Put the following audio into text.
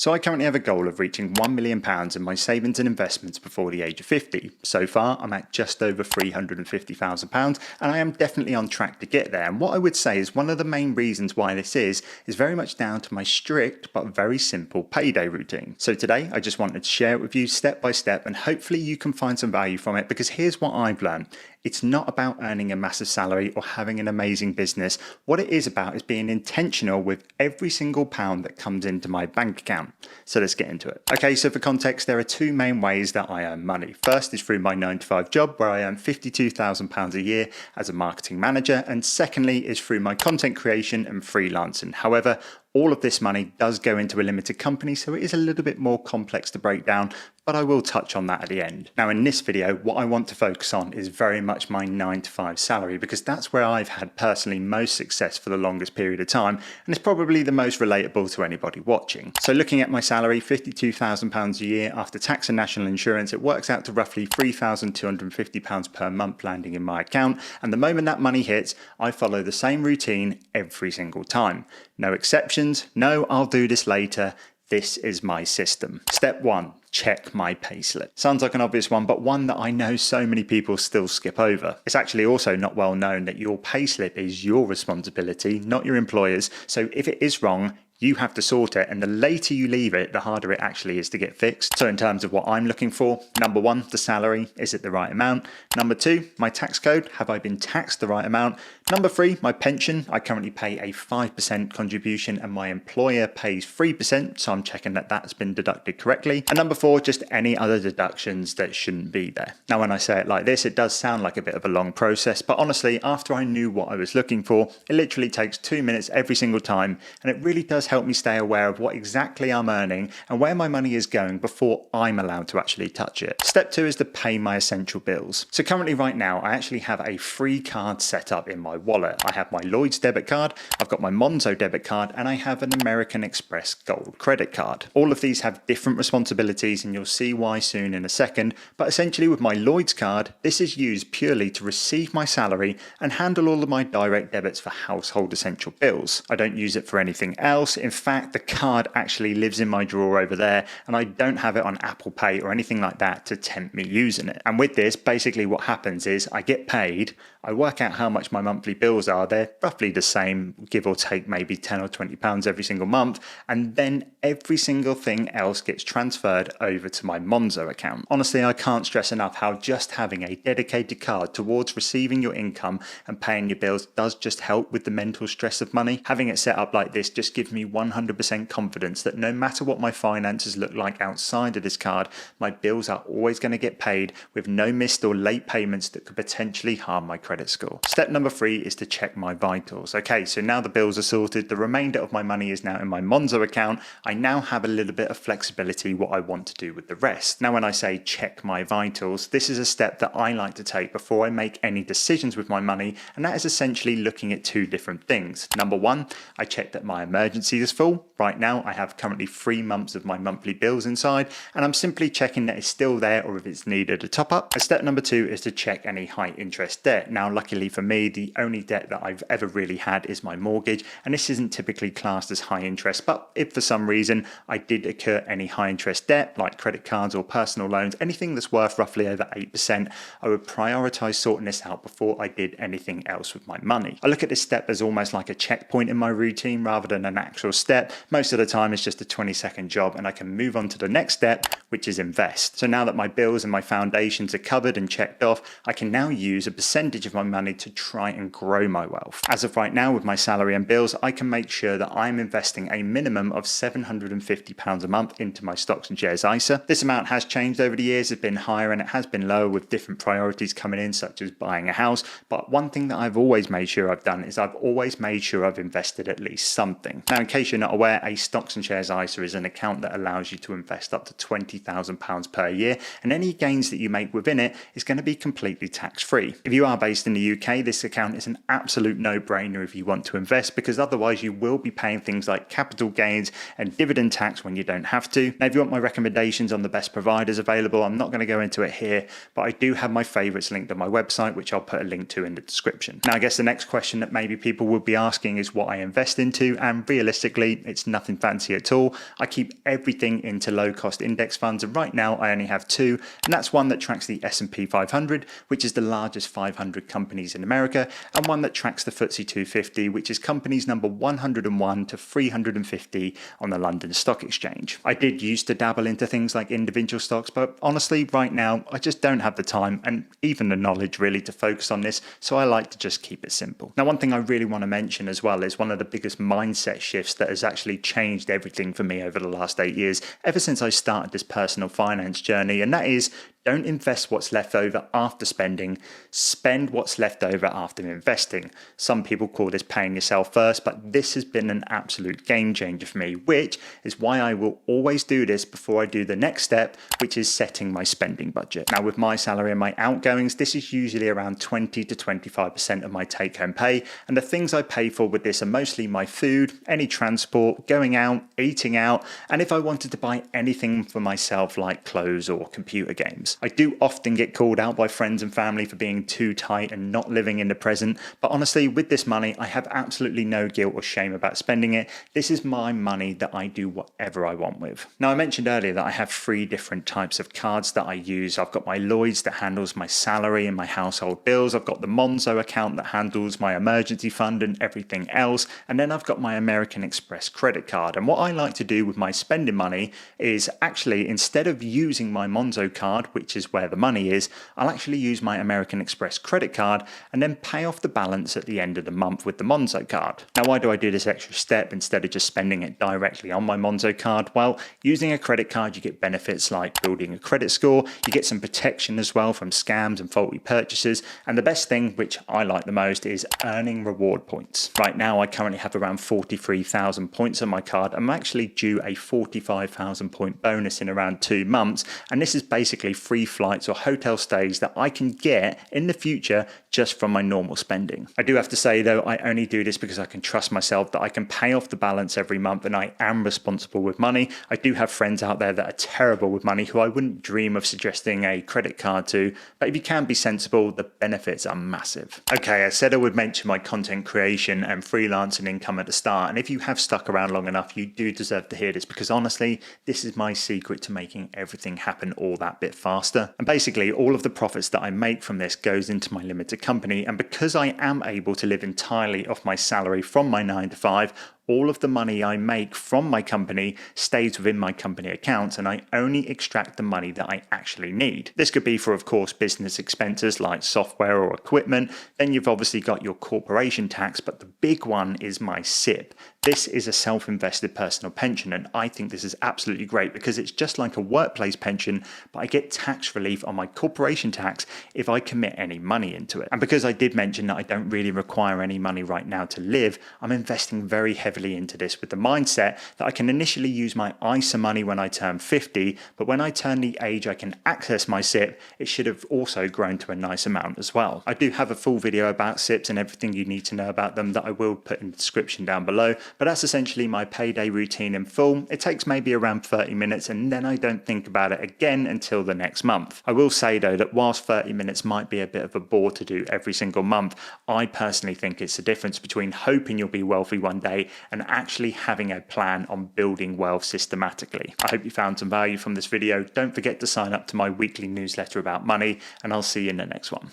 So I currently have a goal of reaching £1 million in my savings and investments before the age of 50. So far, I'm at just over £350,000 and I am definitely on track to get there. And what I would say is one of the main reasons why this is very much down to my strict but very simple payday routine. So today, I just wanted to share it with you step by step and hopefully you can find some value from it, because here's what I've learned. It's not about earning a massive salary or having an amazing business. What it is about is being intentional with every single pound that comes into my bank account. So let's get into it. Okay, so for context, there are two main ways that I earn money. First is through my 9-to-5 job where I earn £52,000 a year as a marketing manager. And secondly is through my content creation and freelancing. However, all of this money does go into a limited company, so it is a little bit more complex to break down, but I will touch on that at the end. Now in this video, what I want to focus on is very much my 9-to-5 salary, because that's where I've had personally most success for the longest period of time, and it's probably the most relatable to anybody watching. So looking at my salary, £52,000 a year after tax and national insurance, it works out to roughly £3,250 per month landing in my account, and the moment that money hits, I follow the same routine every single time. No exceptions, no I'll do this later. This is my system. Step 1, check my payslip. Sounds like an obvious one, but one that I know so many people still skip over. It's actually also not well known that your payslip is your responsibility, not your employer's. So if it is wrong, you have to sort it, and the later you leave it, the harder it actually is to get fixed. So in terms of what I'm looking for, number 1, the salary, is it the right amount? Number 2, my tax code, have I been taxed the right amount? Number 3, my pension, I currently pay a 5% contribution and my employer pays 3%, so I'm checking that that's been deducted correctly. And number 4, just any other deductions that shouldn't be there. Now when I say it like this, it does sound like a bit of a long process, but honestly, after I knew what I was looking for, it literally takes 2 minutes every single time, and it really does help me stay aware of what exactly I'm earning and where my money is going before I'm allowed to actually touch it. Step 2 is to pay my essential bills. So currently right now, I actually have a free card set up in my wallet. I have my Lloyd's debit card, I've got my Monzo debit card, and I have an American Express Gold credit card. All of these have different responsibilities and you'll see why soon in a second, but essentially with my Lloyd's card, this is used purely to receive my salary and handle all of my direct debits for household essential bills. I don't use it for anything else. In fact, the card actually lives in my drawer over there, and I don't have it on Apple Pay or anything like that to tempt me using it. And with this, basically what happens is I get paid, I work out how much my monthly bills are. They're roughly the same, give or take maybe £10 or £20 every single month. And then every single thing else gets transferred over to my Monzo account. Honestly, I can't stress enough how just having a dedicated card towards receiving your income and paying your bills does just help with the mental stress of money. Having it set up like this just gives me 100% confidence that no matter what my finances look like outside of this card, my bills are always going to get paid with no missed or late payments that could potentially harm my credit score. Step number 3 is to check my vitals. Okay, so now the bills are sorted, the remainder of my money is now in my Monzo account. I now have a little bit of flexibility what I want to do with the rest. Now when I say check my vitals, this is a step that I like to take before I make any decisions with my money, and that is essentially looking at 2 different things. Number 1, I check that my emergency is full. Right now I have currently 3 months of my monthly bills inside, and I'm simply checking that it's still there or if it's needed a top up. And step number 2 is to check any high interest debt. Now luckily for me, the only debt that I've ever really had is my mortgage, and this isn't typically classed as high interest, but if for some reason I did incur any high interest debt like credit cards or personal loans, anything that's worth roughly over 8%, I would prioritize sorting this out before I did anything else with my money. I look at this step as almost like a checkpoint in my routine rather than an actual step. Most of the time it's just a 20-second job and I can move on to the next step, which is invest. So now that my bills and my foundations are covered and checked off, I can now use a percentage of my money to try and grow my wealth. As of right now with my salary and bills, I can make sure that I'm investing a minimum of £750 a month into my stocks and shares ISA. This amount has changed over the years, it's been higher and it has been lower with different priorities coming in, such as buying a house. But one thing that I've always made sure I've done is I've always made sure I've invested at least something. Now in case you're not aware, a stocks and shares ISA is an account that allows you to invest up to £20,000 per year, and any gains that you make within it is going to be completely tax-free. If you are based based in the UK, this account is an absolute no-brainer if you want to invest, because otherwise you will be paying things like capital gains and dividend tax when you don't have to. Now, if you want my recommendations on the best providers available, I'm not going to go into it here, but I do have my favorites linked on my website, which I'll put a link to in the description. Now, I guess the next question that maybe people will be asking is what I invest into, and realistically, it's nothing fancy at all. I keep everything into low-cost index funds, and right now I only have two, and that's one that tracks the S&P 500, which is the largest 500 companies in America, and one that tracks the FTSE 250, which is companies number 101 to 350 on the London Stock Exchange. I did used to dabble into things like individual stocks, but honestly, right now, I just don't have the time and even the knowledge really to focus on this, so I like to just keep it simple. Now, one thing I really want to mention as well is one of the biggest mindset shifts that has actually changed everything for me over the last 8 years, ever since I started this personal finance journey, and that is, don't invest what's left over after spending, spend what's left over after investing. Some people call this paying yourself first, but this has been an absolute game changer for me, which is why I will always do this before I do the next step, which is setting my spending budget. Now, with my salary and my outgoings, this is usually around 20 to 25% of my take-home pay, and the things I pay for with this are mostly my food, any transport, going out, eating out, and if I wanted to buy anything for myself like clothes or computer games. I do often get called out by friends and family for being too tight and not living in the present, but honestly, with this money, I have absolutely no guilt or shame about spending it. This is my money that I do whatever I want with. Now, I mentioned earlier that I have 3 different types of cards that I use. I've got my Lloyds that handles my salary and my household bills. I've got the Monzo account that handles my emergency fund and everything else. And then I've got my American Express credit card. And what I like to do with my spending money is actually, instead of using my Monzo card, which is where the money is, I'll actually use my American Express credit card and then pay off the balance at the end of the month with the Monzo card. Now, why do I do this extra step instead of just spending it directly on my Monzo card? Well, using a credit card, you get benefits like building a credit score, you get some protection as well from scams and faulty purchases, and the best thing, which I like the most, is earning reward points. Right now, I currently have around 43,000 points on my card. I'm actually due a 45,000 point bonus in around 2 months, and this is basically free flights or hotel stays that I can get in the future just from my normal spending. I do have to say though, I only do this because I can trust myself that I can pay off the balance every month and I am responsible with money. I do have friends out there that are terrible with money who I wouldn't dream of suggesting a credit card to, but if you can be sensible, the benefits are massive. Okay, I said I would mention my content creation and freelancing income at the start, and if you have stuck around long enough, you do deserve to hear this, because honestly, this is my secret to making everything happen all that bit faster. And basically, all of the profits that I make from this goes into my limited company, and because I am able to live entirely off my salary from my 9 to 5, all of the money I make from my company stays within my company accounts, and I only extract the money that I actually need. This could be for, of course, business expenses like software or equipment. Then you've obviously got your corporation tax, but the big one is my SIP. This is a self-invested personal pension, and I think this is absolutely great because it's just like a workplace pension, but I get tax relief on my corporation tax if I commit any money into it. And because I did mention that I don't really require any money right now to live, I'm investing very heavily into this with the mindset that I can initially use my ISA money when I turn 50, but when I turn the age I can access my SIP, it should have also grown to a nice amount as well. I do have a full video about SIPs and everything you need to know about them that I will put in the description down below, but that's essentially my payday routine in full. It takes maybe around 30 minutes and then I don't think about it again until the next month. I will say though that whilst 30 minutes might be a bit of a bore to do every single month, I personally think it's the difference between hoping you'll be wealthy one day and actually having a plan on building wealth systematically. I hope you found some value from this video. Don't forget to sign up to my weekly newsletter about money, and I'll see you in the next one.